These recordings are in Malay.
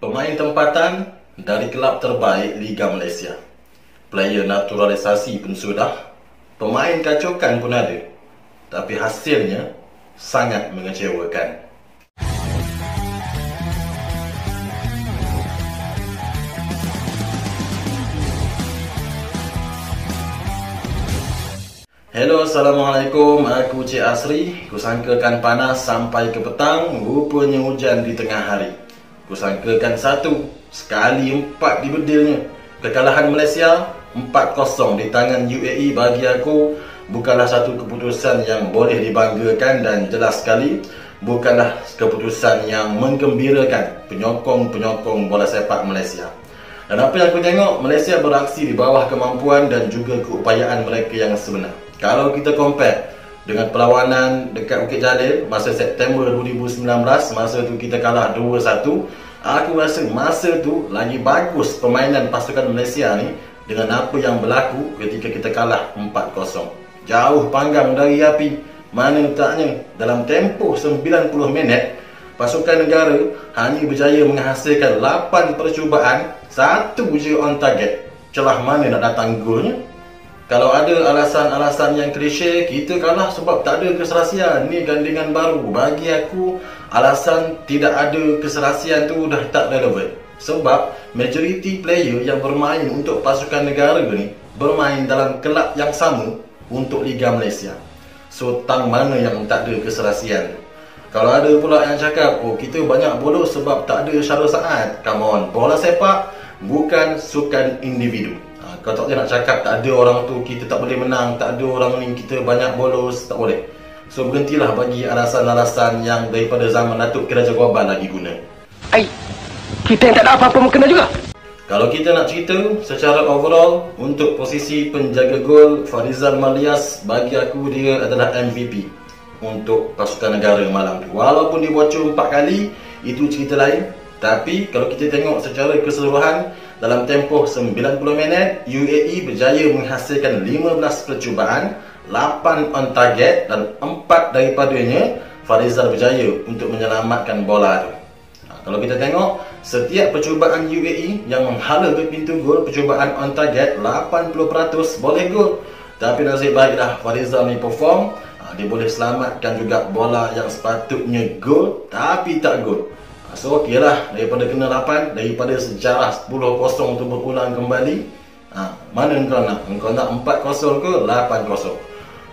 Pemain tempatan dari kelab terbaik Liga Malaysia. Player naturalisasi pun sudah. Pemain kacokan pun ada. Tapi hasilnya sangat mengecewakan. Hello, Assalamualaikum. Aku Cik Asri. Kusangkakan panas sampai ke petang, rupanya hujan di tengah hari. Kusangkakan satu, sekali empat dibedilnya. Kekalahan Malaysia 4-0 di tangan UAE bagi aku bukanlah satu keputusan yang boleh dibanggakan, dan jelas sekali bukanlah keputusan yang menggembirakan penyokong-penyokong bola sepak Malaysia. Dan apa yang aku tengok, Malaysia beraksi di bawah kemampuan dan juga keupayaan mereka yang sebenar. Kalau kita compare dengan perlawanan dekat Bukit Jalil masa September 2019, masa tu kita kalah 2-1, aku rasa masa tu lagi bagus permainan pasukan Malaysia ni dengan apa yang berlaku ketika kita kalah 4-0. Jauh panggang dari api. Mana letaknya dalam tempoh 90 minit, pasukan negara hanya berjaya menghasilkan 8 percubaan, 1 je on target. Celah mana nak datang golnya? Kalau ada alasan-alasan yang klise, kita kalah sebab tak ada keserasian, ni gandingan baru. Bagi aku, alasan tidak ada keserasian tu dah tak relevan. Sebab majoriti player yang bermain untuk pasukan negara ni bermain dalam kelab yang sama untuk Liga Malaysia. So, tang mana yang tak ada keserasian? Kalau ada pula yang cakap, oh kita banyak bolos sebab tak ada Syarul Saad. Come on, bola sepak bukan sukan individu. Kalau tak nak cakap tak ada orang tu kita tak boleh menang, tak ada orang ni kita banyak bolos, tak boleh. So berhentilah bagi alasan-alasan yang daripada zaman Datuk Ki Raja Goban lagi guna. Kita yang tak ada apa-apa mengena juga. Kalau kita nak cerita secara overall, untuk posisi penjaga gol, Farizal Malias bagi aku dia adalah MVP untuk pasukan negara malam tu. Walaupun dia bocor 4 kali, itu cerita lain. Tapi kalau kita tengok secara keseluruhan, dalam tempoh 90 minit, UAE berjaya menghasilkan 15 percubaan, 8 on target, dan 4 daripadanya Farizal berjaya untuk menyelamatkan bola tu. Kalau kita tengok, setiap percubaan UAE yang menghala ke pintu gol, percubaan on target 80% boleh gol. Tapi nasib baiklah Farizal ni perform, dia boleh selamatkan juga bola yang sepatutnya gol tapi tak gol. So okey lah, daripada kena 8, daripada sejarah 10-0 tu berulang kembali, mana engkau nak? Engkau nak 4-0 ke 8-0?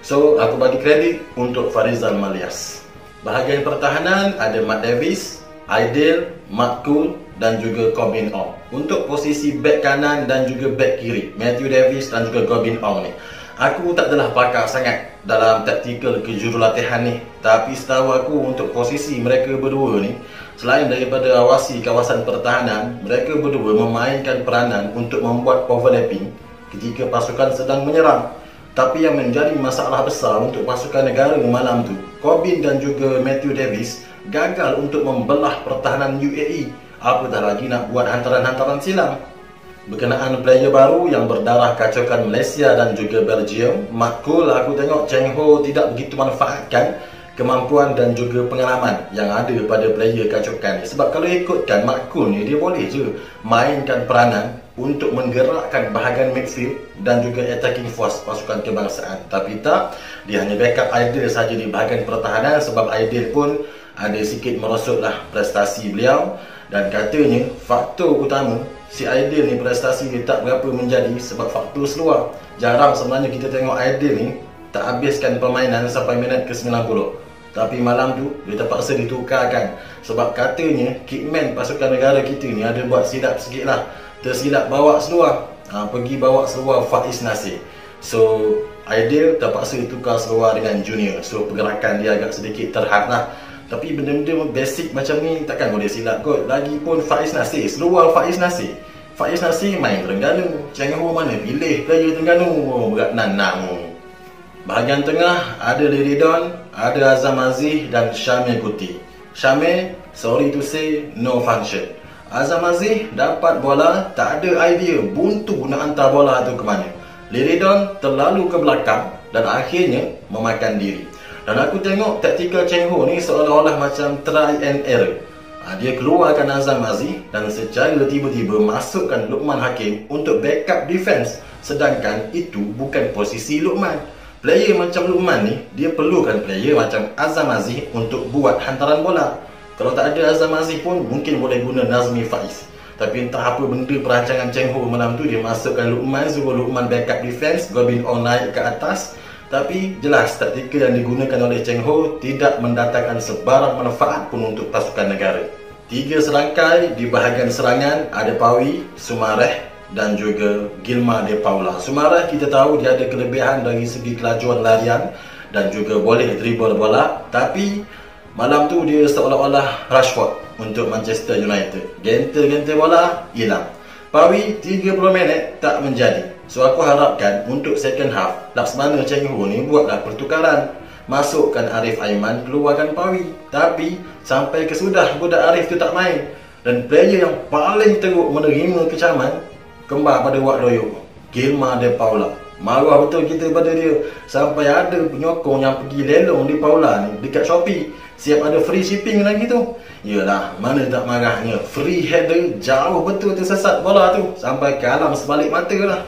So aku bagi kredit untuk Farizal Malias. Bahagian pertahanan ada Mat Davis, Aidil, Mat Kul dan juga Gobin Ong. Untuk posisi back kanan dan juga back kiri, Matthew Davis dan juga Gobin Ong ni, aku tak adalah pakar sangat dalam taktikal kejurulatihan ni. Tapi setahu aku untuk posisi mereka berdua ni, selain daripada awasi kawasan pertahanan, mereka berdua memainkan peranan untuk membuat overlapping ketika pasukan sedang menyerang. Tapi yang menjadi masalah besar untuk pasukan negara malam tu, Gobin dan juga Matthew Davis gagal untuk membelah pertahanan UAE. Apatah lagi nak buat hantaran-hantaran silang. Berkenaan player baru yang berdarah kacokan Malaysia dan juga Belgium, Mat Kul, aku tengok Cheng Ho tidak begitu manfaatkan kemampuan dan juga pengalaman yang ada pada player kacokan ni. Sebab kalau ikutkan Mat Kul ni, dia boleh je mainkan peranan untuk menggerakkan bahagian midfield dan juga attacking force pasukan kebangsaan. Tapi tak, dia hanya backup Aidil saja di bahagian pertahanan, sebab Aidil pun ada sikit merosotlah prestasi beliau. Dan katanya faktor utama si Aidil ni prestasi dia tak berapa menjadi sebab faktor seluar. Jarang sebenarnya kita tengok Aidil ni tak habiskan permainan sampai minit ke-90. Tapi malam tu dia terpaksa ditukarkan sebab katanya kickman pasukan negara kita ni ada buat silap sikit lah. Tersilap bawa seluar, pergi bawa seluar Faiz Nasir. So Aidil terpaksa ditukar seluar dengan Junior. So pergerakan dia agak sedikit terhad lah. Tapi benda-benda basic macam ni takkan boleh silap kot. Lagipun Faiz Nasir, seluar Faiz Nasir. Faiz Nasir main Terengganu. Cheng Ho mana pilih player Terengganu? Berat nanang. Bahagian tengah ada Liridon, ada Azam Aziz dan Syamil Kuti. Syamil, sorry to say, no function. Azam Aziz dapat bola, tak ada idea buntu nak hantar bola tu ke mana. Liridon terlalu ke belakang dan akhirnya memakan diri. Dan aku tengok taktikal Cheng Ho ni seolah-olah macam try and error. Dia keluarkan Azam Aziz dan secara tiba-tiba masukkan Luqman Hakim untuk backup defense, sedangkan itu bukan posisi Luqman. Player macam Luqman ni, dia perlukan player macam Azam Aziz untuk buat hantaran bola. Kalau tak ada Azam Aziz pun mungkin boleh guna Nazmi Faiz. Tapi entah apa benda perancangan Cheng Ho malam tu, dia masukkan Luqman, suruh Luqman backup defense, Gobin On naik ke atas. Tapi jelas taktikal yang digunakan oleh Cheng Ho tidak mendatangkan sebarang manfaat pun untuk pasukan negara. 3 serangkai di bahagian serangan ada Pawi, Sumareh dan juga Gilma De Paula. Sumareh kita tahu dia ada kelebihan dari segi kelajuan larian dan juga boleh dribble bola, tapi malam tu dia seolah-olah Rashford untuk Manchester United. Genter-genter bola hilang. Pawi 30 minit tak menjadi. So aku harapkan untuk second half, Laksmana Cheng Ho ni buatlah pertukaran. Masukkan Arif Aiman, keluarkan Pawi. Tapi sampai kesudah budak Arif tu tak main. Dan player yang paling teruk menerima kecaman, kembar pada Wak Doyok, Gilma De Paula. Marah betul kita pada dia. Sampai ada penyokong yang pergi lelong di Paula ni dekat Shopee, siap ada free shipping lagi tu. Yalah, mana tak marahnya. Free header, jauh betul tersesat bola tu, sampai ke alam sebalik mata lah.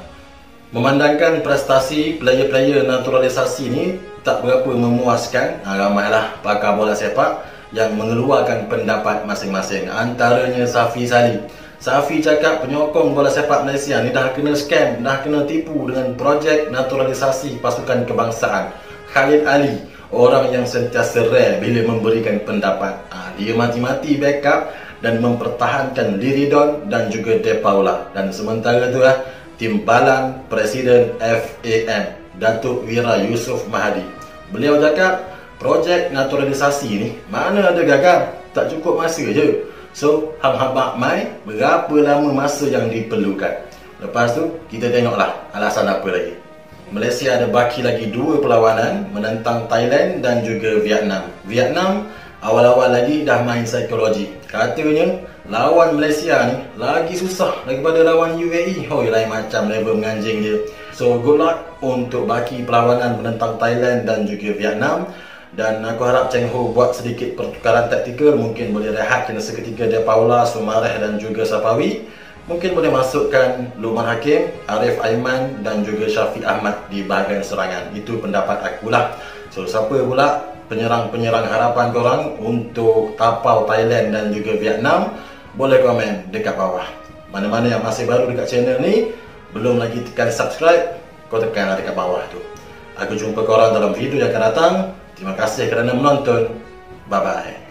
Memandangkan prestasi player-player naturalisasi ni tak berapa memuaskan, ramailah pakar bola sepak yang mengeluarkan pendapat masing-masing. Antaranya Safi Salih. Safi cakap penyokong bola sepak Malaysia ni dah kena scam, dah kena tipu dengan projek naturalisasi pasukan kebangsaan. Khalid Ali, orang yang sentiasa rare bila memberikan pendapat. Dia mati-mati backup dan mempertahankan Liridon dan juga De Paula. Dan sementara tu timbalan Presiden FAM, Datuk Wira Yusof Mahadi. Beliau cakap projek naturalisasi ni mana ada gagal, tak cukup masa je. So, hang-hang mai berapa lama masa yang diperlukan. Lepas tu, kita tengoklah alasan apa lagi. Malaysia ada baki lagi 2 perlawanan menentang Thailand dan juga Vietnam. Vietnam awal-awal lagi dah main psikologi. Katanya lawan Malaysia ni lagi susah daripada lawan UAE. Hoi, lain macam level menganjing dia. So, good luck untuk baki perlawanan menentang Thailand dan juga Vietnam. Dan aku harap Cheng Ho buat sedikit pertukaran taktikal. Mungkin boleh rehat kena seketika De Paula, Sumareh dan juga Safawi. Mungkin boleh masukkan Luqman Hakim, Arif Aiman dan juga Syafiq Ahmad di bahagian serangan. Itu pendapat aku lah. So siapa pula penyerang-penyerang harapan korang untuk tapau Thailand dan juga Vietnam? Boleh komen dekat bawah. Mana-mana yang masih baru dekat channel ni, belum lagi tekan subscribe, kau tekan dekat bawah tu. Aku jumpa korang dalam video yang akan datang. Terima kasih kerana menonton. Bye-bye.